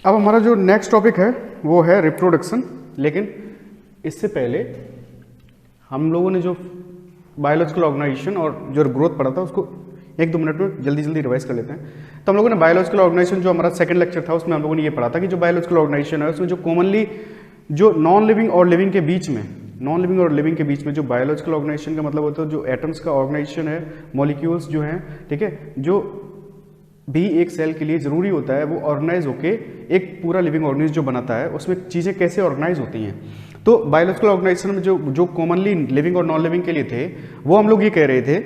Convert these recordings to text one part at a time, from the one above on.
अब हमारा जो नेक्स्ट टॉपिक है वो है रिप्रोडक्शन। लेकिन इससे पहले हम लोगों ने जो बायोलॉजिकल ऑर्गेनाइजेशन और जो ग्रोथ पढ़ा था उसको एक दो मिनट में जल्दी जल्दी रिवाइज कर लेते हैं। तो हम लोगों ने बायोलॉजिकल ऑर्गेनाइजेशन जो हमारा सेकंड लेक्चर था उसमें हम लोगों ने ये पढ़ा था कि जो बायोलॉजिकल ऑर्गेनाइजेशन है उसमें जो कॉमनली जो नॉन लिविंग और लिविंग के बीच में जो बायोलॉजिकल ऑर्गेनाइजेशन का मतलब होता है जो एटम्स का ऑर्गेनाइजेशन है, मॉलिक्यूल्स जो हैं, ठीक है, जो भी एक सेल के लिए जरूरी होता है वो ऑर्गेनाइज होके एक पूरा लिविंग ऑर्गेनिज्म जो बनाता है उसमें चीज़ें कैसे ऑर्गेनाइज होती हैं। तो बायोलॉजिकल ऑर्गेनाइजेशन में जो कॉमनली लिविंग और नॉन लिविंग के लिए थे वो हम लोग ये कह रहे थे,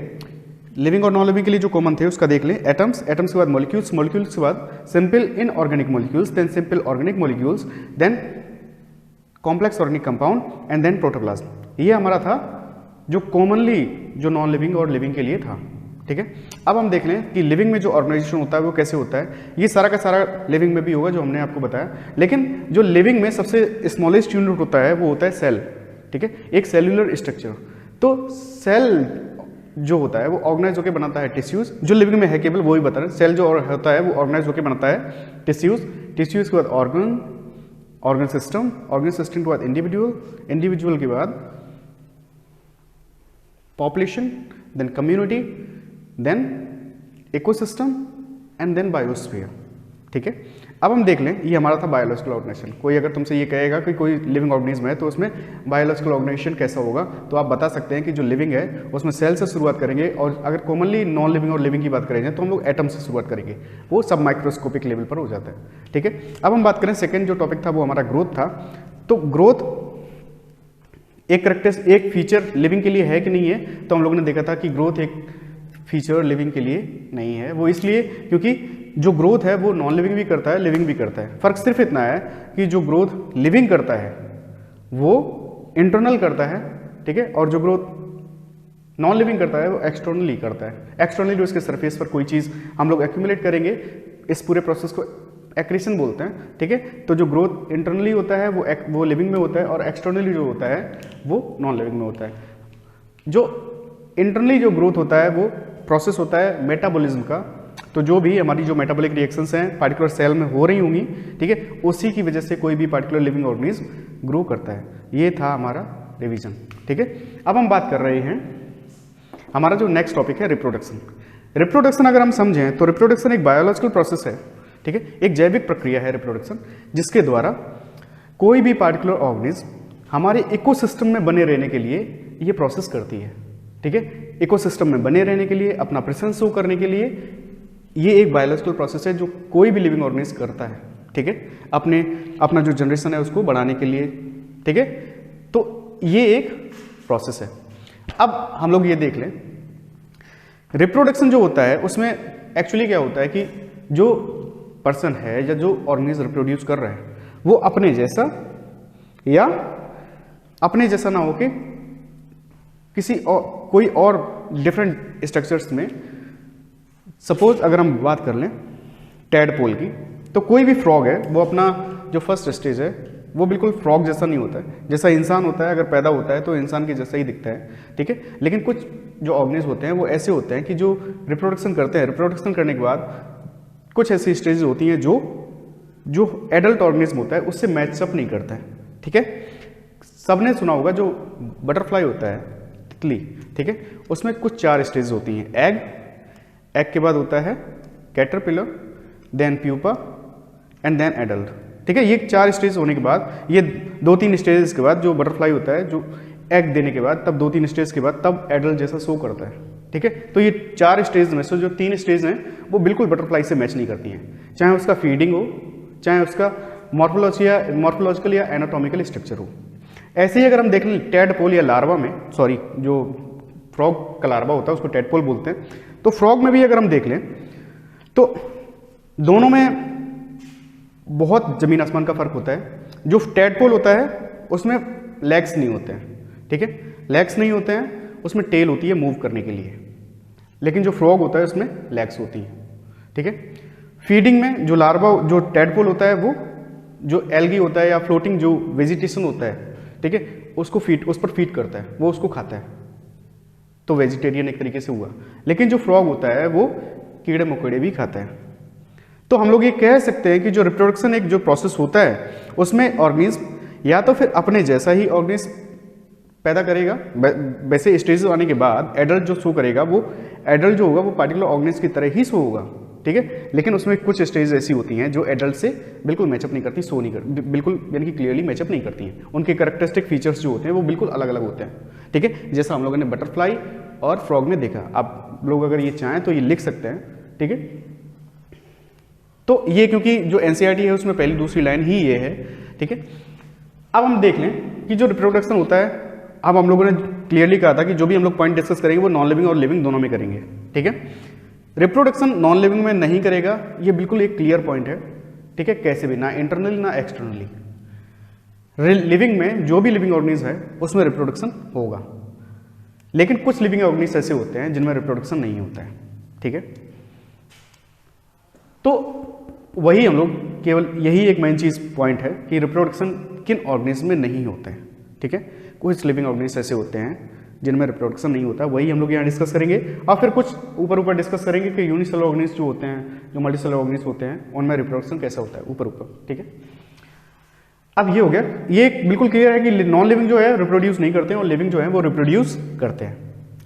लिविंग और नॉन लिविंग के लिए जो कॉमन थे उसका देख लें। एटम्स, एटम्स के बाद मॉलिक्यूल्स, मॉलिक्यूल्स के बाद simple inorganic molecules, then simple organic molecules, then complex organic compound and then protoplasm. ये हमारा था जो कॉमनली जो नॉन लिविंग और लिविंग के लिए था, ठीक है। अब हम देख लें कि लिविंग में जो ऑर्गेनाइजेशन होता है वो कैसे होता है। ये सारा का सारा लिविंग में भी होगा जो हमने आपको बताया, लेकिन जो लिविंग में सबसे स्मॉलेस्ट यूनिट होता है वो होता है सेल, ठीक है, एक सेल्यूलर स्ट्रक्चर। तो सेल जो होता है वो ऑर्गेनाइज होकर बनाता है टिश्यूज, जो लिविंग में है केवल वो ही बता रहे हैं। सेल जो होता है वो ऑर्गेनाइज होकर बनाता है टिश्यूज, टिश्यूज के बाद organ, organ system, organ system के बाद इंडिविजुअल, इंडिविजुअल के बाद population, then community, then ecosystem and then biosphere, ठीक है। अब हम देख लें, ये हमारा था बायोलॉजिकल ऑर्गेनाइजेशन। कोई अगर तुमसे ये कहेगा कि कोई लिविंग ऑर्गेनिज्म है तो उसमें बायोलॉजिकल ऑर्गेनाइजेशन कैसा होगा, तो आप बता सकते हैं कि जो लिविंग है उसमें सेल से शुरुआत करेंगे, और अगर कॉमनली नॉन लिविंग और लिविंग की बात करेंगे तो हम लोग एटम से शुरुआत करेंगे, वो सब माइक्रोस्कोपिक लेवल पर हो जाता है, ठीक है। अब हम बात करें सेकेंड जो टॉपिक था वो हमारा ग्रोथ था। तो ग्रोथ एक फीचर लिविंग के लिए है कि नहीं है, तो हम लोगों ने देखा था कि ग्रोथ एक फीचर लिविंग के लिए नहीं है। वो इसलिए क्योंकि जो ग्रोथ है वो नॉन लिविंग भी करता है, लिविंग भी करता है। फर्क सिर्फ इतना है कि जो ग्रोथ लिविंग करता है वो इंटरनल करता है, ठीक है, और जो ग्रोथ नॉन लिविंग करता है वो एक्सटर्नली करता है। एक्सटर्नली जो इसके सरफेस पर कोई चीज़ हम लोग एक्यूमुलेट करेंगे, इस पूरे प्रोसेस को एक्रीशन बोलते हैं, ठीक है। तो जो ग्रोथ इंटरनली होता है वो लिविंग में होता है, और एक्सटर्नली जो होता है वो नॉन लिविंग में होता है। जो इंटरनली जो ग्रोथ होता है वो प्रोसेस होता है मेटाबॉलिज्म का। तो जो भी हमारी जो मेटाबॉलिक रिएक्शंस हैं पार्टिकुलर सेल में हो रही होंगी, ठीक है, उसी की वजह से कोई भी पार्टिकुलर लिविंग ऑर्गेनिज्म ग्रो करता है। ये था हमारा रिवीजन, ठीक है। अब हम बात कर रहे हैं, हमारा जो नेक्स्ट टॉपिक है रिप्रोडक्शन। रिप्रोडक्शन अगर हम समझें तो रिप्रोडक्शन एक बायोलॉजिकल प्रोसेस है, ठीक है, एक जैविक प्रक्रिया है रिप्रोडक्शन, जिसके द्वारा कोई भी पार्टिकुलर ऑर्गेनिज्म हमारे इकोसिस्टम में बने रहने के लिए ये प्रोसेस करती है, ठीक है। इकोसिस्टम में बने रहने के लिए, अपना प्रेजेंस शो करने के लिए ये एक बायोलॉजिकल प्रोसेस है जो कोई भी लिविंग ऑर्गेनिज्म करता है, ठीक है, अपना जो जनरेशन है उसको बढ़ाने के लिए, ठीक है। तो ये एक प्रोसेस है। अब हम लोग ये देख लें, रिप्रोडक्शन जो होता है उसमें एक्चुअली क्या होता है कि जो पर्सन है या जो ऑर्गेनिज्म रिप्रोड्यूस कर रहा है वो अपने जैसा या अपने जैसा ना होके किसी और कोई और डिफरेंट स्ट्रक्चर्स में, सपोज अगर हम बात कर लें टैडपोल की, तो कोई भी फ्रॉग है वो अपना जो फर्स्ट स्टेज है वो बिल्कुल फ्रॉग जैसा नहीं होता है, जैसा इंसान होता है अगर पैदा होता है तो इंसान के जैसा ही दिखता है, ठीक है। लेकिन कुछ जो ऑर्गेनिज्म होते हैं वो ऐसे होते हैं कि जो रिप्रोडक्शन करते हैं, रिप्रोडक्शन करने के बाद कुछ ऐसी स्टेजेस होती हैं जो एडल्ट ऑर्गेनिज्म होता है उससे मैचअप नहीं करता है, ठीक है। सबने सुना होगा जो बटरफ्लाई होता है, तितली, ठीक है, उसमें कुछ 4 स्टेज होती हैं। एग के बाद होता है caterpillar, then pupa and then adult, ठीक है। ये 4 स्टेज होने के बाद, ये 2-3 स्टेजेस के बाद जो बटरफ्लाई होता है, जो एग देने के बाद तब 2-3 स्टेज के बाद तब एडल्ट जैसा शो करता है, ठीक है। तो ये 4 स्टेज में से जो 3 स्टेज हैं वो बिल्कुल बटरफ्लाई से मैच नहीं करती हैं, चाहे उसका फीडिंग हो, चाहे उसका मॉर्फोलॉजिकल या एनाटॉमिकल स्ट्रक्चर हो। ऐसे ही अगर हम देख लें टैडपोल या लार्वा में, सॉरी जो फ्रॉग का लार्वा होता है उसको टैडपोल बोलते हैं, तो फ्रॉग में भी अगर हम देख लें तो दोनों में बहुत जमीन आसमान का फर्क होता है। जो टैडपोल होता है उसमें लेग्स नहीं होते हैं, ठीक है, लेग्स नहीं होते हैं, उसमें टेल होती है मूव करने के लिए, लेकिन जो फ्रॉग होता है उसमें लेग्स होती हैं, ठीक है। फीडिंग में जो लार्वा जो टैडपोल होता है वो जो एल्गी होता है या फ्लोटिंग जो वेजिटेशन होता है, ठीक है, उस पर फीड करता है, वो उसको खाता है, तो वेजिटेरियन एक तरीके से हुआ। लेकिन जो फ्रॉग होता है वो कीड़े मकोड़े भी खाता है, तो हम लोग ये कह सकते हैं कि जो रिप्रोडक्शन एक जो प्रोसेस होता है उसमें ऑर्गेनिज्म या तो फिर अपने जैसा ही ऑर्गेनिज्म पैदा करेगा, वैसे स्टेजेस आने के बाद एडल्ट जो शो करेगा वो एडल्ट जो होगा वो पार्टिकुलर ऑर्गेनिज्म की तरह ही शो होगा, ठीक है। लेकिन उसमें कुछ स्टेज ऐसी होती हैं जो एडल्ट से बिल्कुल मैचअप नहीं करती, शो नहीं करती, बिल्कुल यानी कि क्लियरली मैचअप नहीं करती हैं। उनके कैरेक्टरिस्टिक फीचर्स जो होते हैं वो बिल्कुल अलग अलग होते हैं, ठीक है। जैसा हम लोगों ने बटरफ्लाई और फ्रॉग में देखा, आप लोग अगर ये चाहें तो ये लिख सकते हैं, ठीक है। तो ये क्योंकि जो एनसीईआरटी है उसमें पहली दूसरी लाइन ही ये है, ठीक है। अब हम देख लें कि जो रिप्रोडक्शन होता है, अब हम लोगों ने क्लियरली कहा था कि जो भी हम लोग पॉइंट डिस्कस करेंगे वो नॉन लिविंग और लिविंग दोनों में करेंगे, ठीक है। रिप्रोडक्शन नॉन लिविंग में नहीं करेगा, ये बिल्कुल एक क्लियर पॉइंट है, ठीक है। कैसे भी, ना इंटरनली ना एक्सटर्नली। लिविंग में जो भी लिविंग ऑर्गेनिज्म है उसमें रिप्रोडक्शन होगा, लेकिन कुछ लिविंग ऑर्गेनिज्म ऐसे होते हैं जिनमें रिप्रोडक्शन नहीं होता है, ठीक है। तो वही हम लोग केवल यही एक मेन चीज पॉइंट है कि रिप्रोडक्शन किन ऑर्गेनिज्म में नहीं होते हैं, ठीक है। कुछ लिविंग ऑर्गेनिज्म ऐसे होते हैं जिनमें रिप्रोडक्शन नहीं होता, वही हम लोग यहाँ डिस्कस करेंगे। और फिर कुछ ऊपर डिस्कस करेंगे कि यूनिसेलुलर ऑर्गेनिज्म जो होते हैं, जो मल्टीसेलुलर ऑर्गेनिज्म होते हैं, उनमें रिप्रोडक्शन कैसा होता है ऊपर, ठीक है। अब ये हो गया, ये बिल्कुल क्लियर है कि नॉन लिविंग जो है रिप्रोड्यूस नहीं करते हैं और लिविंग जो है वो रिप्रोड्यूस करते हैं।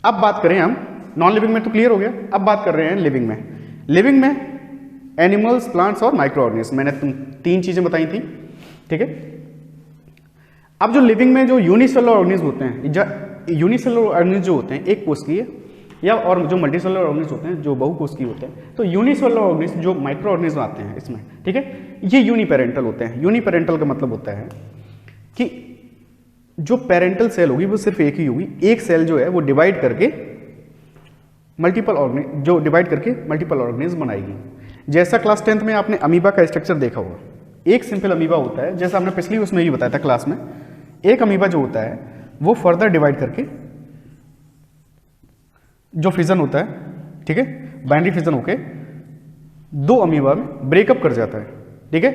अब बात करें हम नॉन लिविंग में, तो क्लियर हो गया। अब बात कर रहे हैं लिविंग में। लिविंग में एनिमल्स, प्लांट्स और माइक्रो ऑर्गेनिज्म, मैंने तीन चीजें बताई थी, ठीक है। अब जो लिविंग में जो यूनिसेलुलर ऑर्गेनिज्म होते हैं, यूनिसेलुलर ऑर्गेनिज्म जो होते हैं एक कोशिकीय, या और जो मल्टीसेलुलर ऑर्गेनिज्म होते हैं जो बहुकोशिकीय होते हैं, तो यूनिसेलुलर ऑर्गेनिज्म जो माइक्रो ऑर्गेनिज्म आते हैं इसमें, ठीक है, ये यूनिपेरेंटल होते हैं। यूनिपेरेंटल का मतलब होता है कि जो पेरेंटल सेल होगी वो सिर्फ एक ही होगी, एक सेल जो है वो डिवाइड करके मल्टीपल ऑर्गेनिज्म बनाएगी। जैसा क्लास 10th में आपने अमीबा का स्ट्रक्चर देखा होगा, एक सिंपल अमीबा होता है, जैसा हमने पिछली उसमें भी बताया था क्लास में, एक अमीबा जो होता है वो फर्दर डिवाइड करके जो फिजन होता है, ठीक है, बाइनरी फिजन होके दो अमीबा में ब्रेकअप कर जाता है, ठीक है।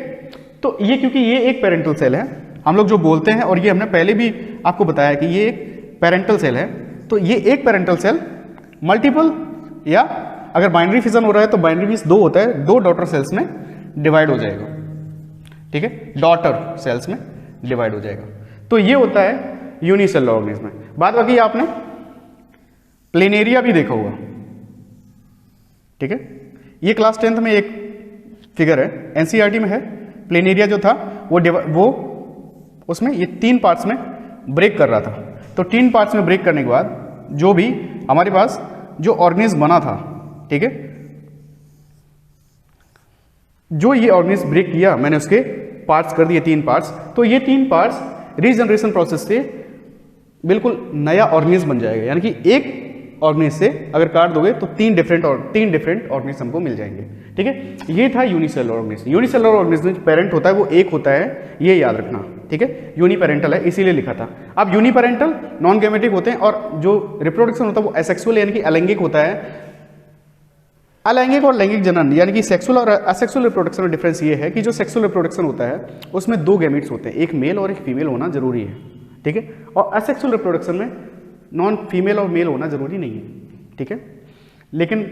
तो ये क्योंकि ये एक पेरेंटल सेल है, हम लोग जो बोलते हैं, और ये हमने पहले भी आपको बताया कि ये एक पेरेंटल सेल है, तो ये एक पेरेंटल सेल मल्टीपल, या अगर बाइनरी फिजन हो रहा है तो बाइनरी फिज दो होता है, दो डॉटर सेल्स में डिवाइड हो जाएगा, ठीक है, डॉटर सेल्स में डिवाइड हो जाएगा। तो ये होता है यूनिसेलुलर ऑर्गेनिज्म में। बाद बाकी आपने प्लेनेरिया भी देखा होगा, ठीक है, ये क्लास 10th में एक फिगर है, एनसीईआरटी में है। प्लेनेरिया जो था वो उसमें ये 3 पार्ट्स में ब्रेक कर रहा था। तो 3 पार्ट्स में ब्रेक करने के बाद जो भी हमारे पास जो ऑर्गेनिज्म बना था, ठीक है, जो ये ऑर्गेनिज्म ब्रेक किया, मैंने उसके पार्ट्स कर दिए 3 पार्ट्स, तो ये 3 पार्ट्स रीजनरेशन प्रोसेस से बिल्कुल नया ऑर्गेनिज्म बन जाएगा। यानी कि एक ऑर्गेनिज्म से अगर काट दोगे तो 3 डिफरेंट ऑर्गेनिज्म हमको मिल जाएंगे, ठीक है। ये था यूनिसेलुलर ऑर्गेनिज्म। यूनिसेलुलर ऑर्गेनिज्म जो पेरेंट होता है वो एक होता है, ये याद रखना, ठीक है, यूनिपेरेंटल है इसीलिए लिखा था। अब यूनिपेरेंटल नॉन गैमेटिक होते हैं, और जो रिप्रोडक्शन होता है वो एसेक्सुअल यानी कि अलैंगिक होता है। अलैंगिक और लैंगिक जनन यानी कि सेक्सुअल और असेक्सुअल रिप्रोडक्शन में डिफरेंस ये है कि जो सेक्सुअल रिप्रोडक्शन होता है उसमें 2 गैमेट्स होते हैं, एक मेल और एक फीमेल होना जरूरी है, ठीक है। और असेक्सुअल रिप्रोडक्शन में नॉन फीमेल और मेल होना जरूरी नहीं है, ठीक है। लेकिन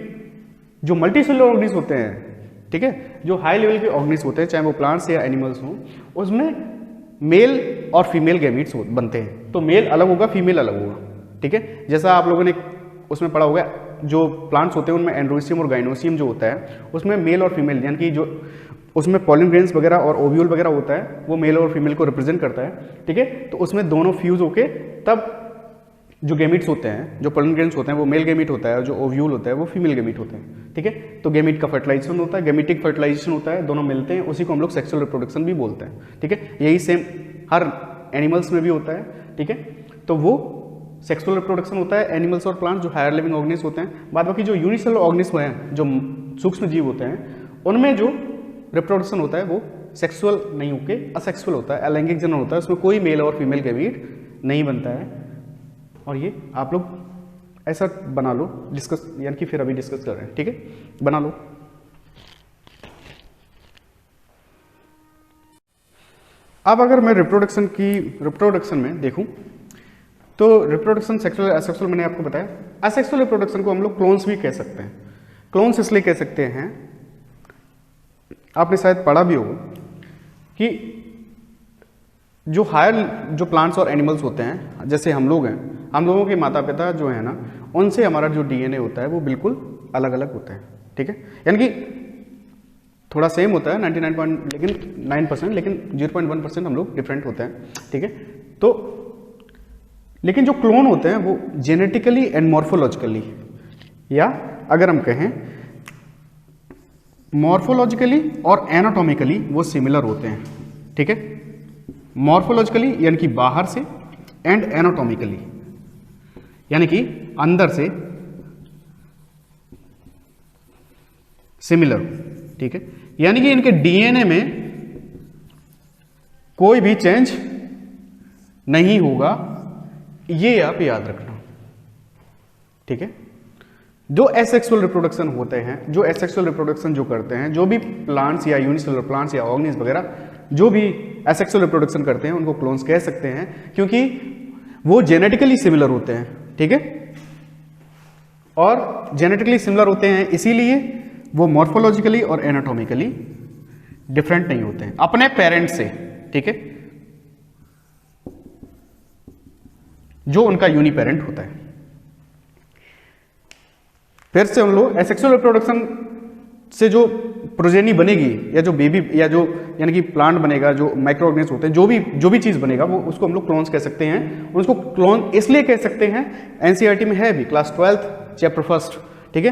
जो मल्टीसेलुलर ऑर्गेनिज्म होते हैं, ठीक है, जो हाई लेवल के ऑर्गेनिज्म होते हैं, चाहे वो प्लांट्स या एनिमल्स हों, उसमें मेल और फीमेल गैमेट्स बनते हैं। तो मेल अलग होगा, फीमेल अलग होगा, ठीक है। जैसा आप लोगों ने उसमें पढ़ा होगा, जो प्लांट्स होते हैं उनमें एंड्रोसियम और गाइनोसियम जो होता है उसमें मेल और फीमेल, यानी कि जो उसमें पॉलन ग्रेन्स वगैरह और ओव्यूल वगैरह होता है वो मेल और फीमेल को रिप्रेजेंट करता है, ठीक है। तो उसमें दोनों फ्यूज होके तब जो गैमेट्स होते हैं, जो पॉलन ग्रेन्स होते हैं वो मेल गैमेट होता है, और जो ओव्यूल होता है वो फीमेल गैमेट होते हैं, ठीक है। तो गैमेट का फर्टिलाइजेशन होता है, गैमेटिक फर्टिलाइजेशन होता है, दोनों मिलते हैं, उसी को हम लोग सेक्सुअल रिप्रोडक्शन भी बोलते हैं, ठीक है। यही सेम हर एनिमल्स में भी होता है, ठीक है। तो वो सेक्सुअल रिप्रोडक्शन होता है एनिमल्स और प्लांट्स जो हायर लिविंग ऑर्गेनिज्म होते हैं। बाद बाकी जो यूनिसेलुलर ऑर्गेनिज्म हैं, जो सूक्ष्म जीव होते हैं, उनमें जो रिप्रोडक्शन होता है वो सेक्सुअल नहीं होके असेक्सुअल होता है, अलैंगिक जनन होता है, उसमें कोई मेल और फीमेल गैमेट नहीं बनता है। और ये आप लोग ऐसा बना लो, डिस्कस यानी कि फिर अभी डिस्कस कर रहे हैं, ठीक है, बना लो। अब अगर मैं रिप्रोडक्शन में देखूं तो रिप्रोडक्शन सेक्सुअल असेक्सुअल मैंने आपको बताया। असेक्सुअल रिप्रोडक्शन को हम लोग क्लोन्स भी कह सकते हैं। क्लोन्स इसलिए कह सकते हैं आपने शायद पढ़ा भी होगा कि जो हायर जो प्लांट्स और एनिमल्स होते हैं, जैसे हम लोग हैं, हम लोगों के माता पिता जो है ना, उनसे हमारा जो डीएनए होता है वो बिल्कुल अलग अलग होता है, ठीक है। यानी कि थोड़ा सेम होता है 99% लेकिन 0.1% हम लोग डिफरेंट होते हैं, ठीक है। तो लेकिन जो क्लोन होते हैं वो जेनेटिकली एंड मॉर्फोलॉजिकली, या अगर हम कहें मॉर्फोलॉजिकली और एनाटॉमिकली वो सिमिलर होते हैं, ठीक है। मॉर्फोलॉजिकली यानी कि बाहर से, एंड एनाटॉमिकली यानी कि अंदर से सिमिलर, ठीक है। यानी कि इनके डीएनए में कोई भी चेंज नहीं होगा, ये आप याद रखना, ठीक है। जो एसेक्सुअल रिप्रोडक्शन होते हैं, जो एसेक्सुअल रिप्रोडक्शन जो करते हैं, जो भी प्लांट्स या यूनिसेलुलर प्लांट्स या ऑर्गेनिज्म वगैरह जो भी एसेक्सुअल रिप्रोडक्शन करते हैं उनको क्लोन्स कह सकते हैं, क्योंकि वो जेनेटिकली सिमिलर होते हैं, ठीक है। और जेनेटिकली सिमिलर होते हैं इसीलिए वो मॉर्फोलॉजिकली और एनाटॉमिकली डिफरेंट नहीं होते हैं अपने पेरेंट्स से, ठीक है, जो उनका यूनि पेरेंट होता है। फिर से हम लोग एसेक्सुअल रिप्रोडक्शन से जो प्रोजेनी बनेगी या जो बेबी या जो यानी कि प्लांट बनेगा, जो माइक्रो ऑर्गेनिज्म होते हैं, जो भी चीज बनेगा वो उसको हम लोग क्लोन्स कह सकते हैं। उसको क्लोन इसलिए कह सकते हैं, एनसीईआरटी में है भी क्लास 12 चैप्टर 1, ठीक है।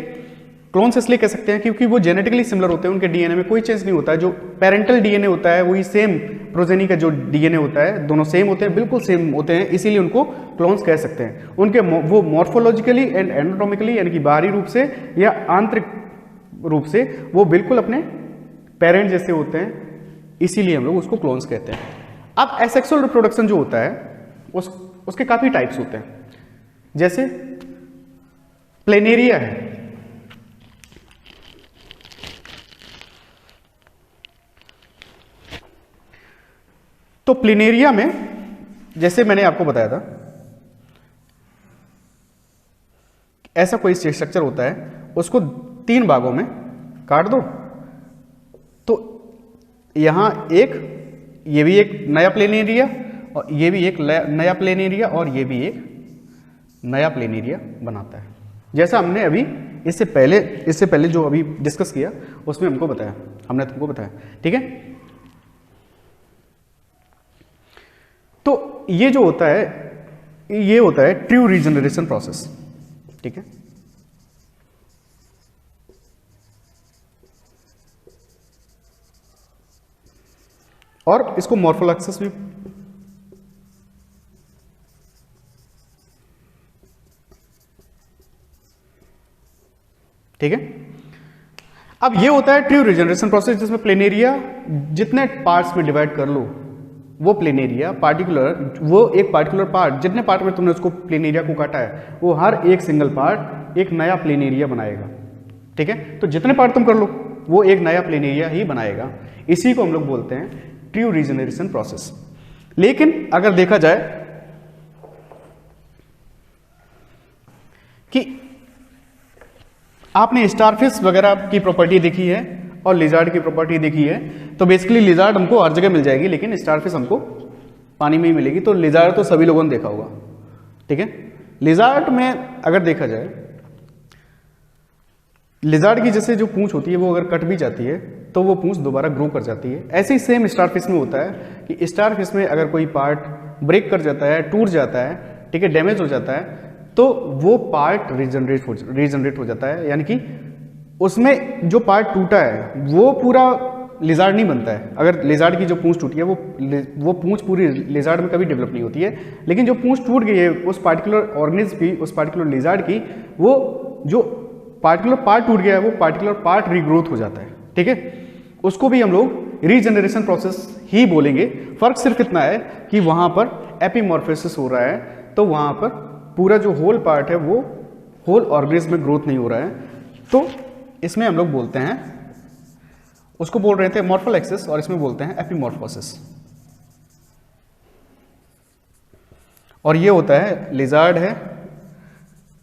क्लोन्स इसलिए कह सकते हैं क्योंकि वो जेनेटिकली सिमिलर होते हैं, उनके डीएनए में कोई चेंज नहीं होता है। जो पेरेंटल डीएनए होता है वही सेम प्रोजेनी का जो डीएनए होता है, दोनों सेम होते हैं, बिल्कुल सेम होते हैं, इसीलिए उनको क्लोन्स कह सकते हैं। उनके वो मॉर्फोलॉजिकली एंड एनाटॉमिकली यानी कि बाहरी रूप से या आंतरिक रूप से वो बिल्कुल अपने पेरेंट जैसे होते हैं, इसीलिए हम लोग उसको क्लोन्स कहते हैं। अब एसेक्सुअल रिप्रोडक्शन जो होता है उसके काफी टाइप्स होते हैं, जैसे प्लेनेरिया है, तो प्लेनेरिया में जैसे मैंने आपको बताया था, ऐसा कोई स्ट्रक्चर होता है, उसको 3 भागों में काट दो, तो यहां ये भी एक नया प्लेनेरिया और ये भी एक नया प्लेनेरिया और ये भी एक नया प्लेनेरिया बनाता है। जैसा हमने अभी इससे पहले जो अभी डिस्कस किया उसमें हमने तुमको बताया, ठीक है। तो ये जो होता है, ये होता है ट्रू रीजनरेशन प्रोसेस, ठीक है। और इसको मॉर्फोलॉक्सिस भी ठीक है। अब ये होता है ट्रू रीजनरेशन प्रोसेस, जिसमें प्लेनेरिया जितने पार्ट्स में डिवाइड कर लो, वो प्लेनेरिया वो एक पार्टिकुलर पार्ट, जितने पार्ट में तुमने उसको प्लेनेरिया को काटा है, वो हर एक सिंगल पार्ट एक नया प्लेनेरिया बनाएगा, ठीक है। तो जितने पार्ट तुम कर लो वो एक नया प्लेनेरिया ही बनाएगा, इसी को हम लोग बोलते हैं ट्रू रीजनरेशन प्रोसेस। लेकिन अगर देखा जाए कि आपने स्टारफिश वगैरह की प्रॉपर्टी देखी है और लिजार्ड की प्रॉपर्टी देखी है, तो बेसिकली लिजार्ड हमको हर जगह मिल जाएगी, लेकिन स्टारफिश हमको पानी में ही मिलेगी। तो लिजार्ड तो सभी लोगों ने देखा होगा, ठीक है। लिजार्ड में अगर देखा जाए, लिजार्ड की जैसे जो पूंछ होती है वो अगर कट भी जाती है तो वो पूंछ दोबारा ग्रो कर जाती है। ऐसे ही सेम स्टारफिश में होता है कि स्टारफिश में अगर कोई पार्ट ब्रेक कर जाता है, टूट जाता है, ठीक है, डैमेज हो जाता है, तो वो पार्ट रीजनरेट हो जाता है। यानी कि उसमें जो पार्ट टूटा है वो पूरा लिजार्ड नहीं बनता है। अगर लिजार्ड की जो पूंछ टूटी है वो पूंछ पूरी लिजार्ड में कभी डेवलप नहीं होती है, लेकिन जो पूंछ टूट गई है उस पार्टिकुलर ऑर्गेनिज्म की, उस पार्टिकुलर लिजार्ड की, वो जो पार्टिकुलर पार्ट टूट गया है वो पार्टिकुलर पार्ट रीग्रोथ हो जाता है, ठीक है। उसको भी हम लोग रीजनरेशन प्रोसेस ही बोलेंगे। फर्क सिर्फ इतना है कि वहां पर एपिमॉर्फोसिस हो रहा है, तो वहां पर पूरा जो होल पार्ट है वो होल ऑर्गेनिज्म में ग्रोथ नहीं हो रहा है, तो इसमें हम लोग बोलते हैं, उसको बोल रहे थे मॉर्फोलैक्सिस और इसमें बोलते हैं एपिमॉर्फोसिस। और ये होता है लिजार्ड है,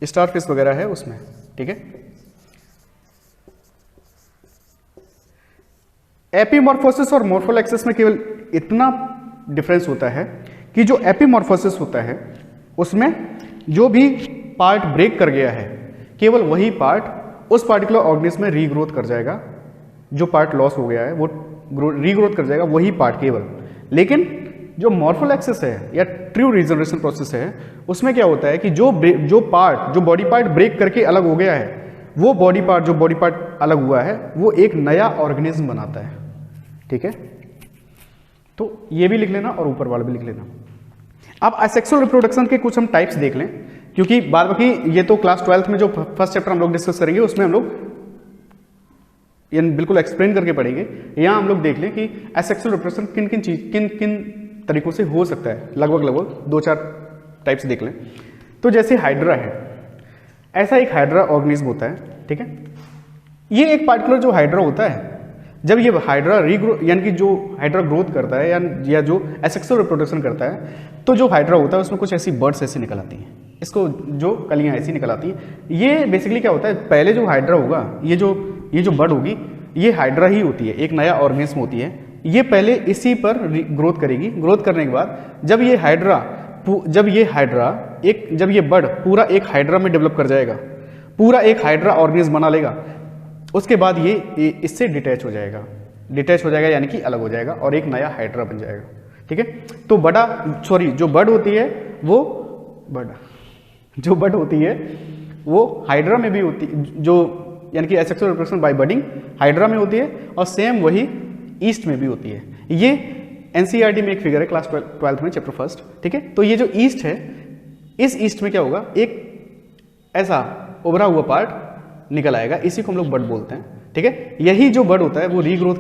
स्टारफिश वगैरह है उसमें, ठीक है। एपीमॉर्फोसिस और मॉर्फोलैक्सिस में केवल इतना डिफरेंस होता है कि जो एपीमॉर्फोसिस होता है उसमें जो भी पार्ट ब्रेक कर गया है केवल वही पार्ट उस पार्टिकुलर ऑर्गेनिज्म में रीग्रोथ कर जाएगा। जो पार्ट लॉस हो गया है वो रीग्रोथ कर जाएगा वही पार्ट केवल। लेकिन जो मॉर्फोलैक्सिस है या ट्रू रीजनरेशन प्रोसेस है उसमें क्या होता है कि जो बॉडी पार्ट ब्रेक करके अलग हो गया है वो बॉडी पार्ट अलग हुआ है वो एक नया ऑर्गेनिज्म बनाता है। ठीक है, तो ये भी लिख लेना और ऊपर वाला भी लिख लेना। अब असेक्सुअल रिप्रोडक्शन के कुछ हम टाइप्स देख लें, क्योंकि बाद बाकी ये तो क्लास 12th में जो फर्स्ट चैप्टर हम लोग डिस्कस करेंगे उसमें हम लोग ये बिल्कुल एक्सप्लेन करके पढ़ेंगे। यहाँ हम लोग देख लें कि असेक्सुअल रिप्रोडक्शन किन किन तरीकों से हो सकता है, लगभग 2-4 टाइप्स देख लें। तो जैसे हाइड्रा है, ऐसा एक हाइड्रा ऑर्गेनिज्म होता है। ठीक है, ये एक पार्टिकुलर जो हाइड्रा होता है जब ये हाइड्रा रीग्रो यानी कि जो हाइड्रा ग्रोथ करता है या जो एसेक्सुअल रिप्रोडक्शन करता है तो जो हाइड्रा होता है उसमें कुछ ऐसी बर्ड्स ऐसी निकल आती हैं, इसको जो कलियां ऐसी निकल आती हैं। ये बेसिकली क्या होता है, पहले जो हाइड्रा होगा ये जो बर्ड होगी ये हाइड्रा ही होती है, एक नया ऑर्गेनिज्म होती है। ये पहले इसी पर ग्रोथ करेगी। ग्रोथ करने के बाद जब ये बर्ड पूरा एक हाइड्रा में डेवलप कर जाएगा, पूरा एक हाइड्रा ऑर्गेनिज्म बना लेगा, उसके बाद ये इससे डिटैच हो जाएगा यानी कि अलग हो जाएगा और एक नया हाइड्रा बन जाएगा। ठीक है, तो जो बर्ड होती है वो हाइड्रा में भी होती है, जो यानी कि asexual reproduction by budding hydra में होती है और सेम वही ईस्ट में भी होती है। ये एनसीईआरटी में एक फिगर है क्लास 12th में चैप्टर 1। ठीक है, तो ये जो ईस्ट है, इस ईस्ट में क्या होगा, एक ऐसा उभरा हुआ पार्ट निकल आएगा, इसी को हम लोग बर्ड बोलते हैं। ठीक है, यही जो बर्ड होता है वो ग्रोथ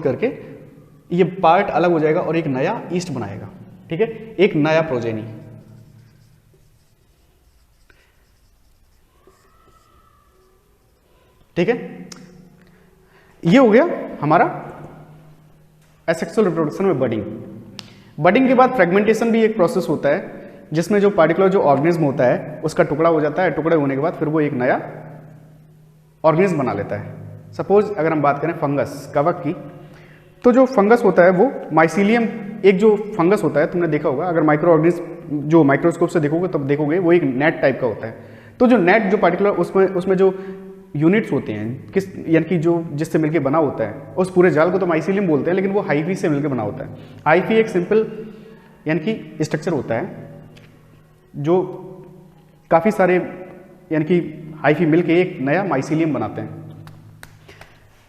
करके ये पार्ट अलग हो जाएगा और एक नया ईस्ट बनाएगा। ठीक है, एक नया प्रोजेनी। ठीक है, ये हो गया हमारा एसेक्सुअल रिप्रोडक्शन में बडिंग के बाद फ्रेगमेंटेशन भी एक प्रोसेस होता है जिसमें जो पार्टिकुलर जो ऑर्गेनिज्म होता है उसका टुकड़ा हो जाता है। टुकड़े होने के बाद फिर वो एक नया ऑर्गेनिज्म बना लेता है। सपोज अगर हम बात करें फंगस, कवक की, तो जो फंगस होता है वो माइसीलियम, एक जो फंगस होता है तुमने देखा होगा, अगर माइक्रो ऑर्गेनिज्म जो माइक्रोस्कोप से देखोगे तब देखोगे वो एक नेट टाइप का होता है। तो जो नेट जो पार्टिकुलर उसमें जो यूनिट्स होते हैं यानी कि जो जिससे मिलकर बना होता है, उस पूरे जाल को तो माइसीलियम बोलते हैं, लेकिन वो हाइफी से मिलकर बना होता है। हाइफी एक सिंपल यानी कि स्ट्रक्चर होता है जो काफ़ी सारे यानी कि हाइफी मिलके एक नया माइसीलियम बनाते हैं।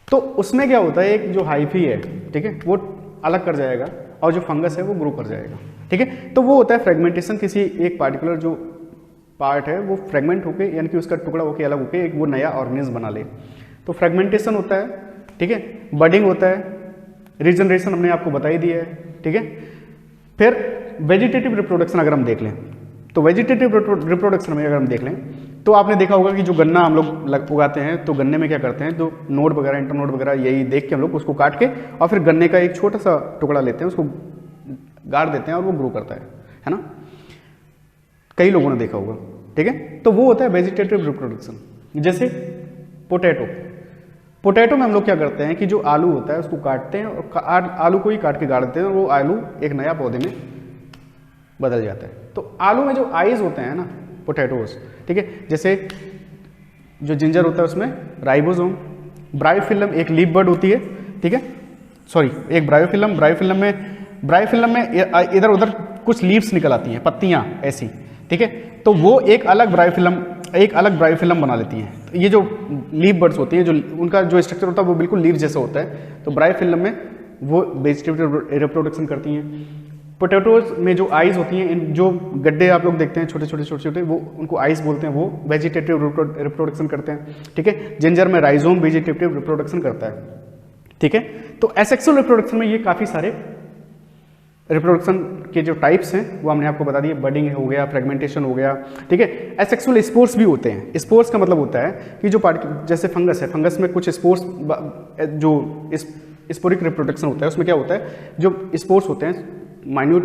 तो उसमें क्या होता है, एक जो हाइफी है, ठीक है, वो अलग कर जाएगा और जो फंगस है वो ग्रो कर जाएगा। ठीक है, तो वो होता है फ्रेगमेंटेशन। किसी एक पार्टिकुलर जो पार्ट है वो फ्रेगमेंट होके यानी कि उसका टुकड़ा होके अलग होके एक वो नया ऑर्गेनिज्म बना ले, तो फ्रेगमेंटेशन होता है। ठीक है, बडिंग होता है, रीजनरेशन हमने आपको बता ही दिया है। ठीक है, फिर वेजिटेटिव रिप्रोडक्शन अगर हम देख लें तो वेजिटेटिव रिप्रोडक्शन में अगर हम देख लें तो आपने देखा होगा कि जो गन्ना हम लोग उगाते हैं तो गन्ने में क्या करते हैं, तो नोड वगैरह इंटरनोड वगैरह यही देख के हम लोग उसको काट के और फिर गन्ने का एक छोटा सा टुकड़ा लेते हैं, उसको गाड़ देते हैं और वो ग्रो करता है ना, कई लोगों ने देखा होगा। ठीक है, तो वो होता है वेजिटेटिव रिप्रोडक्शन। जैसे पोटैटो में हम लोग क्या करते हैं कि जो आलू होता है उसको काटते हैं और आलू को ही काट के गाड़ देते हैं और वो आलू एक नया पौधे में बदल जाता है। तो आलू में जो आइज होते हैं ना, पोटैटोज, ठीक है, जैसे जो जिंजर होता है उसमें राइबोसोम, ब्रायोफिल्म एक लीफ बर्ड होती है। ठीक है, सॉरी एक ब्रायोफिल्म में इधर उधर कुछ लीव्स निकल आती हैं, पत्तियां ऐसी। ठीक है, तो वो एक अलग ब्रायोफिल्म बना लेती हैं। तो ये जो लीफ बर्ड्स होती हैं, जो उनका जो स्ट्रक्चर होता है वो बिल्कुल लीफ जैसा होता है, तो ब्रायोफिल्म में वो वेजिटेटिव रिप्रोडक्शन करती हैं। पोटैटोज में जो आइज होती हैं, इन जो गड्ढे आप लोग देखते हैं छोटे छोटे वो उनको आइज बोलते हैं, वो वेजिटेटिव रिप्रोडक्शन करते हैं। ठीक है, जिंजर में राइजोम वेजिटेटिव रिप्रोडक्शन करता है। ठीक है, तो एसेक्सुअल रिप्रोडक्शन में ये काफ़ी सारे रिप्रोडक्शन के जो टाइप्स हैं वो हमने आपको बता दिए। बडिंग हो गया, फ्रेगमेंटेशन हो गया। ठीक है, एसेक्सुअल स्पोर्स भी होते हैं। स्पोर्स का मतलब होता है कि जो जैसे फंगस है, फंगस में कुछ स्पोर्स जो स्पोरिक रिप्रोडक्शन होता है उसमें क्या होता है, जो स्पोर्स होते हैं माइन्यूट,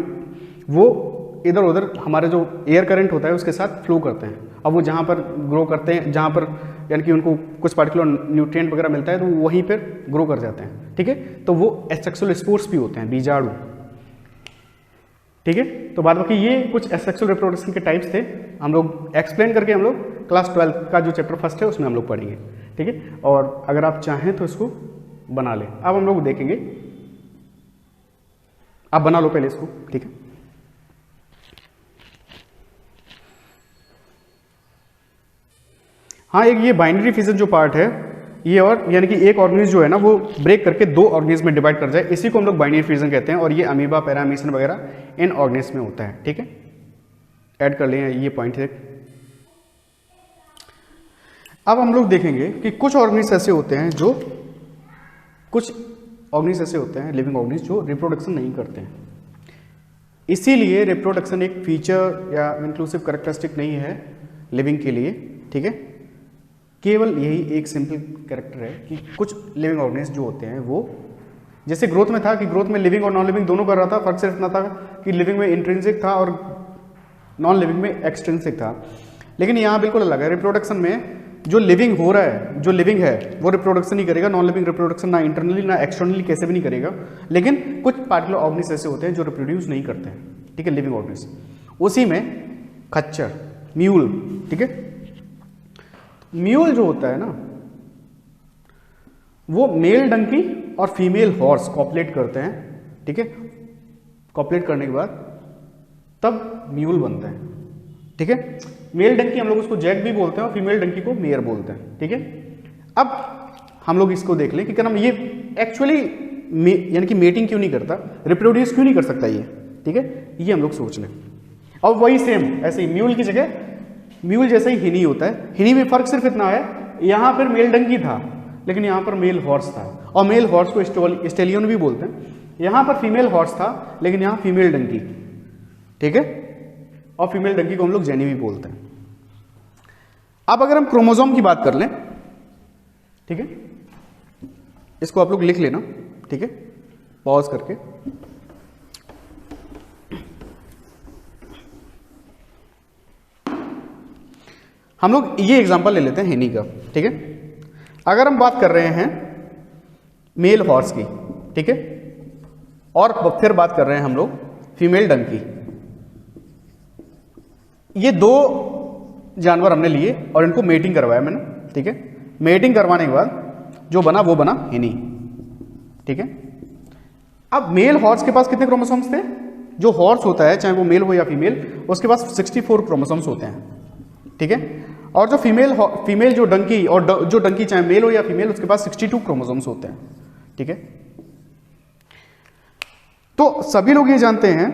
वो इधर उधर हमारे जो एयर करंट होता है उसके साथ फ्लो करते हैं। अब वो जहाँ पर ग्रो करते हैं, जहाँ पर यानी कि उनको कुछ पार्टिकुलर न्यूट्रिएंट वगैरह मिलता है तो वो वहीं पर ग्रो कर जाते हैं। ठीक है, तो वो एसेक्सुअल स्पोर्स भी होते हैं, बीजाणु। ठीक है, तो बाद बाकी ये कुछ एसेक्सुअल रिप्रोडक्शन के टाइप्स थे, हम लोग एक्सप्लेन करके हम लोग क्लास 12 का जो चैप्टर फर्स्ट है उसमें हम लोग पढ़ेंगे। ठीक है, और अगर आप चाहें तो इसको बना लें। अब हम लोग देखेंगे, आप बना लो पहले इसको। ठीक है, हाँ, एक ये बाइनरी फिजन जो पार्ट है ये, और यानी कि एक ऑर्गेनिज्म जो है ना वो ब्रेक करके दो ऑर्गेनिज्म में डिवाइड कर जाए, इसी को हम लोग बाइनरी फिजन कहते हैं। और ये अमीबा, पैरामीशन वगैरह इन ऑर्गेनिज्म में होता है। ठीक है, ऐड कर लें ये पॉइंट है। अब हम लोग देखेंगे कि कुछ ऑर्गेनिज्म ऐसे होते हैं जो लिविंग ऑर्गेनिज्म जो रिप्रोडक्शन नहीं करते हैं। इसीलिए रिप्रोडक्शन एक फीचर या इंक्लूसिव कैरेक्टरिस्टिक नहीं है लिविंग के लिए। ठीक है, केवल यही एक सिंपल कैरेक्टर है कि कुछ लिविंग ऑर्गेनिज्म जो होते हैं वो, जैसे ग्रोथ में था कि ग्रोथ में लिविंग और नॉन लिविंग दोनों कर रहा था, फर्क सिर्फ इतना था कि लिविंग में इंट्रिंसिक था और नॉन लिविंग में एक्सट्रिंसिक था। लेकिन यहाँ बिल्कुल अलग है। रिप्रोडक्शन में जो लिविंग हो रहा है, जो लिविंग है वो रिप्रोडक्शन नहीं करेगा, नॉन लिविंग रिप्रोडक्शन ना इंटरनली ना एक्सटर्नली कैसे भी नहीं करेगा। लेकिन कुछ पार्टिकुलर ऑर्गेनिज्म ऐसे होते हैं जो रिप्रोड्यूस नहीं करते हैं। ठीक है, लिविंग ऑर्गेनिज्म। उसी में खच्चर, म्यूल। ठीक है, म्यूल जो होता है ना वो मेल डंकी और फीमेल हॉर्स कॉपलेट करते हैं। ठीक है, कॉपलेट करने के बाद तब म्यूल बनता है। ठीक है, मेल डंकी हम लोग उसको जैक भी बोलते हैं और फीमेल डंकी को मेयर बोलते हैं। ठीक है, अब हम लोग इसको देख लें कि क्या नाम, ये एक्चुअली यानी कि मेटिंग क्यों नहीं करता, रिप्रोड्यूस क्यों नहीं कर सकता ये। ठीक है, ये हम लोग सोच लें। और वही सेम ऐसे ही म्यूल की जगह म्यूल जैसे ही हिनी होता है। हिनी में फर्क सिर्फ इतना है, यहां पर मेल डंकी था लेकिन यहां पर मेल हॉर्स था, और मेल हॉर्स को स्टेलियन भी बोलते हैं। यहां पर फीमेल हॉर्स था लेकिन यहां फीमेल डंकी। ठीक है, और फीमेल डंकी को हम लोग जेनी भी बोलते हैं। अब अगर हम क्रोमोसोम की बात कर लें, ठीक है, इसको आप लोग लिख लेना। ठीक है, पॉज करके। हम लोग ये एग्जांपल ले लेते हैं हिनी का। ठीक है, अगर हम बात कर रहे हैं मेल हॉर्स की, ठीक है, और फिर बात कर रहे हैं हम लोग फीमेल डंकी, ये दो जानवर हमने लिए और इनको मेटिंग करवाया मैंने। ठीक है, मेटिंग करवाने के बाद जो बना वो बना हिनी। ठीक है, अब मेल हॉर्स के पास कितने क्रोमोसोम्स थे? जो हॉर्स होता है चाहे वो मेल हो या फीमेल, उसके पास 64 क्रोमोसोम्स होते हैं। ठीक है, और जो फीमेल जो डंकी, और जो डंकी चाहे मेल हो या फीमेल, उसके पास 62 क्रोमोसोम्स होते हैं। ठीक है, तो सभी लोग ये जानते हैं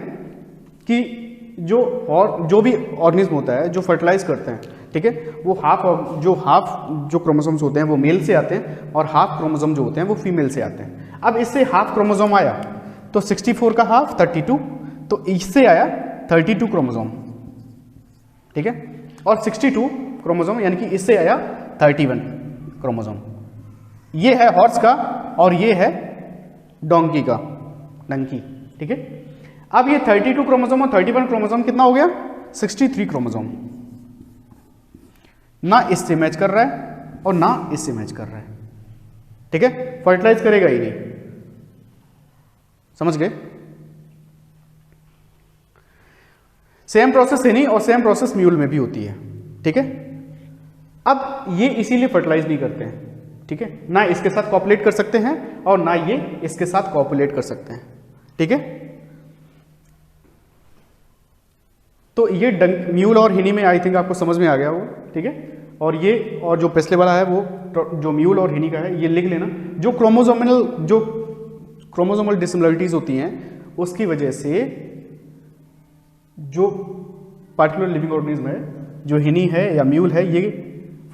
कि जो भी ऑर्गेनिज्म होता है जो फर्टिलाइज करते हैं, ठीक है, वो हाफ जो क्रोमोसोम्स होते हैं वो मेल से आते हैं और हाफ क्रोमोसोम जो होते हैं वो फीमेल से आते हैं। अब इससे हाफ क्रोमोसोम आया तो 64 का हाफ 32, तो इससे आया 32 क्रोमोसोम। ठीक है, और 62 क्रोमोसोम यानी कि इससे आया 31 क्रोमोसोम। ये है हॉर्स का और ये है डोंकी का, डंकी। ठीक है, अब ये 32 क्रोमोसोम और 31 क्रोमोसोम कितना हो गया? 63 क्रोमोसोम। ना इससे मैच कर रहा है और ना इससे मैच कर रहा है। ठीक है, फर्टिलाइज करेगा ही नहीं। समझ गए? सेम प्रोसेस हिनी और सेम प्रोसेस म्यूल में भी होती है। ठीक है, अब ये इसीलिए फर्टिलाइज नहीं करते हैं। ठीक है, ना इसके साथ कॉपुलेट कर सकते हैं और ना ये इसके साथ कॉपुलेट कर सकते हैं। ठीक है, तो ये म्यूल और हिनी में आई थिंक आपको समझ में आ गया वो। ठीक है, और ये और जो पिछले वाला है वो जो म्यूल और हिनी का है, ये लिख लेना। जो क्रोमोसोमल डिसिमिलरिटीज होती हैं उसकी वजह से जो पार्टिकुलर लिविंग ऑर्गेनिज्म है, जो हिनी है या म्यूल है, ये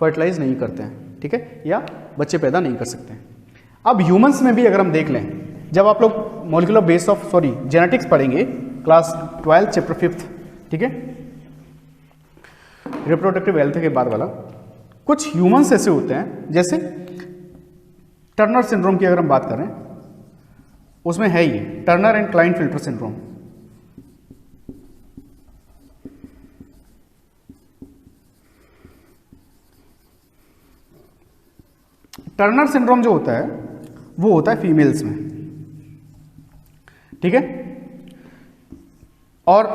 फर्टिलाइज नहीं करते हैं। ठीक है, या बच्चे पैदा नहीं कर सकते हैं। अब ह्यूमंस में भी अगर हम देख लें, जब आप लोग मॉलिक्यूलर बेस ऑफ जेनेटिक्स पढ़ेंगे क्लास 12 चैप्टर 5, ठीक है, रिप्रोडक्टिव हेल्थ के बाद वाला, कुछ ह्यूमंस ऐसे होते हैं जैसे टर्नर सिंड्रोम की अगर हम बात करें, उसमें है ये Turner and Klinefelter syndrome. Turner syndrome जो होता है वो होता है फीमेल्स में, ठीक है। और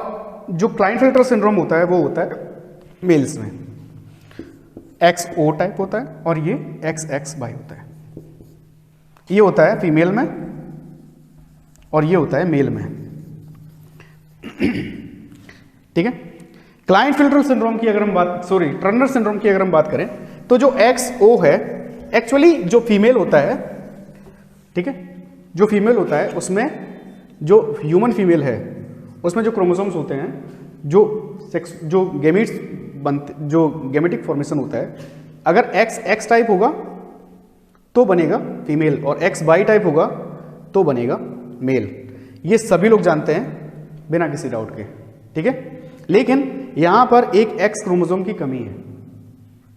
जो क्लाइनफेल्टर सिंड्रोम होता है वो होता है मेल्स में। XO टाइप होता है और ये XXY होता है। ये होता है फीमेल में और ये होता है मेल में, ठीक है। क्लाइनफेल्टर सिंड्रोम की अगर हम बात, सॉरी टर्नर सिंड्रोम की अगर हम बात करें तो जो XO है एक्चुअली जो फीमेल होता है, ठीक है, जो फीमेल होता है उसमें जो ह्यूमन फीमेल है उसमें जो क्रोमोसोम्स होते हैं, जो गेमिट्स बनते, जो गेमेटिक फॉर्मेशन होता है, अगर XX टाइप होगा तो बनेगा फीमेल और XY टाइप होगा तो बनेगा मेल। ये सभी लोग जानते हैं बिना किसी डाउट के, ठीक है। लेकिन यहां पर एक X क्रोमोसोम की कमी है,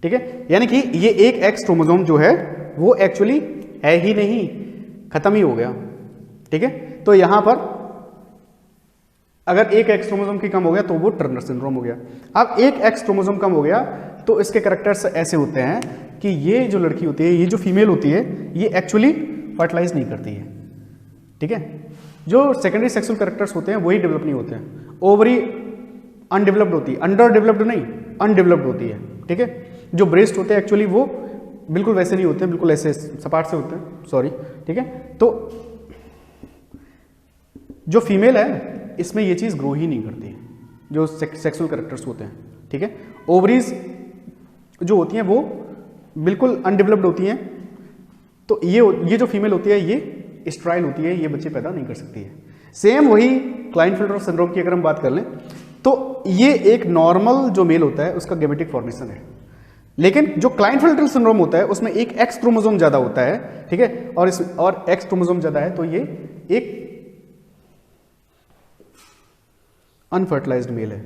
ठीक है, यानी कि ये एक X क्रोमोसोम जो है वो एक्चुअली है ही नहीं, खत्म ही हो गया, ठीक है। तो यहां पर अगर एक X क्रोमोसोम की कम हो गया तो वो टर्नर सिंड्रोम हो गया। अब एक X क्रोमोसोम कम हो गया तो इसके कैरेक्टर्स ऐसे होते हैं कि ये जो लड़की होती है, ये जो फीमेल होती है, ये एक्चुअली फर्टिलाइज नहीं करती है, ठीक है। जो सेकेंडरी सेक्सुअल कैरेक्टर्स होते हैं वही डेवलप नहीं होते हैं। ओवरी अनडेवलप्ड होती है, अंडर डेवलप्ड नहीं, अनडेवलप्ड होती है, ठीक है। जो ब्रेस्ट होते हैं एक्चुअली वो बिल्कुल वैसे नहीं होते, बिल्कुल ऐसे सपाट से होते हैं, सॉरी, ठीक है। तो जो फीमेल है इसमें ये चीज़ ग्रो ही नहीं करती है, जो सेक्सुअल कैरेक्टर्स होते हैं, ठीक है। ओवरीज जो होती हैं वो बिल्कुल अनडेवलप्ड होती हैं, तो ये जो फीमेल होती है ये स्टेराइल होती है, ये बच्चे पैदा नहीं कर सकती है। सेम वही क्लाइनफेल्टर सिंड्रोम की अगर हम बात कर लें तो ये एक नॉर्मल जो मेल होता है उसका गेमेटिक फॉर्मेशन है, लेकिन जो क्लाइनफेल्टर सिंड्रोम होता है उसमें एक X क्रोमोसोम ज्यादा होता है, ठीक है, और X क्रोमोसोम ज्यादा है तो ये एक अनफर्टिलाइज्ड मेल है,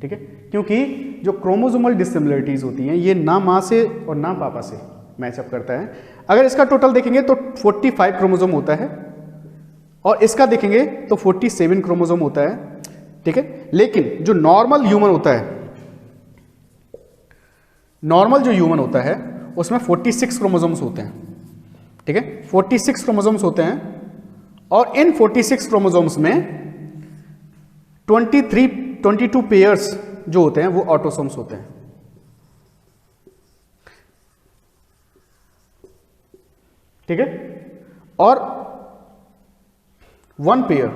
ठीक है। क्योंकि जो क्रोमोसोमल डिसिमिलरिटीज होती हैं ये ना माँ से और ना पापा से मैचअप करता है। अगर इसका टोटल देखेंगे तो 45 क्रोमोसोम होता है और इसका देखेंगे तो 47 क्रोमोसोम होता है, ठीक है। लेकिन जो नॉर्मल ह्यूमन होता है, नॉर्मल जो ह्यूमन होता है उसमें 46 क्रोमोसोम्स होते हैं, ठीक है, 46 क्रोमोसोम्स होते हैं और इन 46 क्रोमोसोम्स में 22 पेयर्स जो होते हैं वो ऑटोसोम्स होते हैं, ठीक है, और 1 पेयर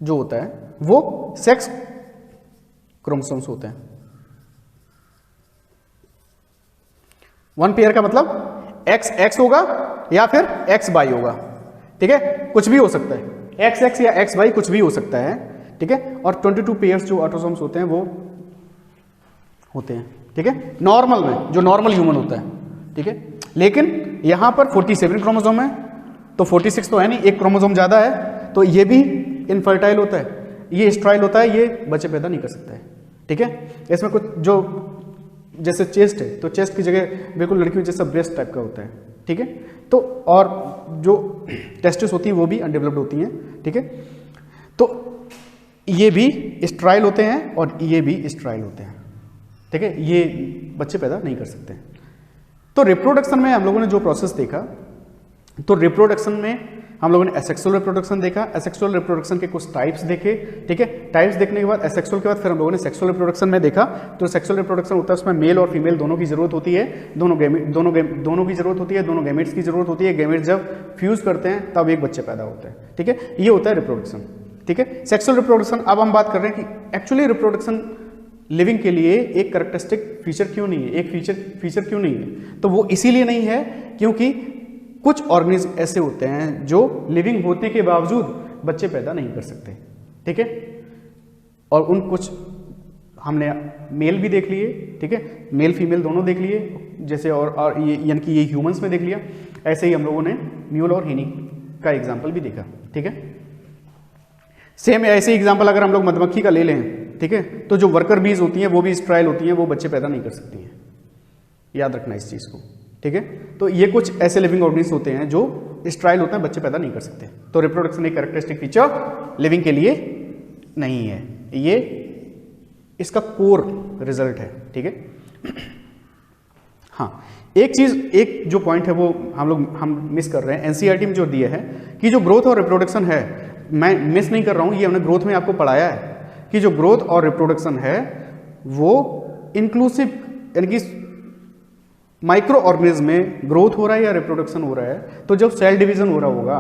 जो होता है वो सेक्स क्रोमोसोम्स होते हैं। 1 पेयर का मतलब XX होगा या फिर XY होगा, ठीक है, कुछ भी हो सकता है, XX या XY कुछ भी हो सकता है, ठीक है। और 22 पेयर्स जो ऑटोसोम्स होते हैं वो होते हैं, ठीक है, नॉर्मल में, जो नॉर्मल ह्यूमन होता है, ठीक है। लेकिन यहां पर 47 क्रोमोसोम है तो 46 तो है नहीं, एक क्रोमोसोम ज्यादा है तो ये भी इनफर्टाइल होता है, ये स्टेराइल होता है, ये बच्चे पैदा नहीं कर सकता है, ठीक है। इसमें कुछ जो जैसे चेस्ट है तो चेस्ट की जगह बिल्कुल लड़कियों जैसा ब्रेस्ट टाइप का होता है, ठीक है। तो और जो टेस्टिस होती है वो भी अनडेवलप्ड होती हैं, ठीक है। तो ये भी स्टेराइल होते हैं और ये भी स्टेराइल होते हैं, ठीक है, ये बच्चे पैदा नहीं कर सकते। तो रिप्रोडक्शन में हम लोगों ने जो प्रोसेस देखा, तो रिप्रोडक्शन में हम लोगों ने एसेक्सुअल रिप्रोडक्शन देखा, एसेक्सुअल रिप्रोडक्शन के कुछ टाइप्स देखे, ठीक है। टाइप्स देखने के बाद एसेक्सुअल के बाद फिर हम लोगों ने सेक्सुअल रिप्रोडक्शन में देखा। तो सेक्सुअल रिप्रोडक्शन होता है उसमें मेल और फीमेल दोनों की जरूरत होती है, दोनों की जरूरत होती है, दोनों गैमेट्स की जरूरत होती है। गैमेट्स जब फ्यूज करते हैं तब एक बच्चे पैदा होते हैं, ठीक है, ये होता है रिप्रोडक्शन, ठीक है। सेक्सुअल रिप्रोडक्शन, अब हम बात कर रहे हैं कि एक्चुअली रिप्रोडक्शन लिविंग के लिए एक कैरेक्टरिस्टिक फीचर क्यों नहीं है, एक फीचर क्यों नहीं है, तो वो इसीलिए नहीं है क्योंकि कुछ ऑर्गेनिज्म ऐसे होते हैं जो लिविंग होने के बावजूद बच्चे पैदा नहीं कर सकते, ठीक है। और उन कुछ हमने मेल भी देख लिए, ठीक है, मेल फीमेल दोनों देख लिए, जैसे और ये यानी कि ये ह्यूमंस में देख लिया, ऐसे ही हम लोगों ने म्यूल और हिनी का एग्जाम्पल भी देखा, ठीक है। सेम ऐसे एग्जाम्पल अगर हम लोग मधुमक्खी का ले लें, ठीक है, तो जो वर्कर बीज होती हैं वो भी स्टेराइल होती हैं, वो बच्चे पैदा नहीं कर सकती हैं, याद रखना इस चीज़ को, ठीक है। तो ये कुछ ऐसे लिविंग ऑर्गेनिज्म होते हैं जो स्टेराइल होते हैं, बच्चे पैदा नहीं कर सकते। तो रिप्रोडक्शन एक कैरेक्टरिस्टिक फीचर लिविंग के लिए नहीं है, ये इसका कोर रिजल्ट है, ठीक है। हाँ, एक चीज़, एक जो पॉइंट है वो हम मिस कर रहे हैं, एनसीईआरटी में जो दिया है कि जो ग्रोथ और रिप्रोडक्शन है, मैं मिस नहीं कर रहा हूँ, ये हमने ग्रोथ में आपको पढ़ाया है कि जो ग्रोथ और रिप्रोडक्शन है वो इंक्लूसिव, यानी कि माइक्रो ऑर्गेनिज्म में ग्रोथ हो रहा है या रिप्रोडक्शन हो रहा है, तो जब सेल डिवीजन हो रहा होगा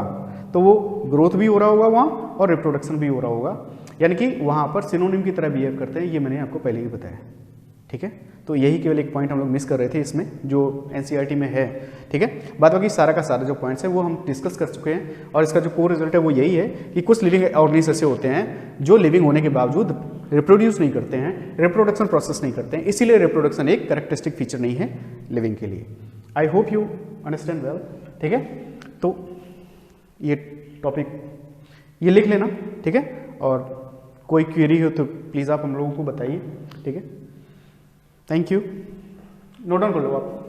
तो वो ग्रोथ भी हो रहा होगा वहाँ और रिप्रोडक्शन भी हो रहा होगा, यानी कि वहाँ पर सिनोनिम की तरह बिहेव करते हैं, ये मैंने आपको पहले ही बताया। ठीक है, तो यही केवल एक पॉइंट हम लोग मिस कर रहे थे इसमें जो एनसीईआरटी में है। ठीक है, बाद बाकी सारा का सारा जो पॉइंट्स है वो हम डिस्कस कर चुके हैं, और इसका जो कोर रिजल्ट है वो यही है कि कुछ लिविंग ऑर्गेनिज्म ऐसे होते हैं जो लिविंग होने के बावजूद रिप्रोड्यूस नहीं करते हैं, रिप्रोडक्शन प्रोसेस नहीं करते हैं, इसीलिए रिप्रोडक्शन एक कैरेक्टरिस्टिक फीचर नहीं है लिविंग के लिए। I hope you understand well. ठीक है, तो ये टॉपिक ये लिख लेना। ठीक है, और कोई क्वेरी हो तो प्लीज़ आप हम लोगों को बताइए। ठीक है, थैंक यू, नोट डाउन कर लो आप।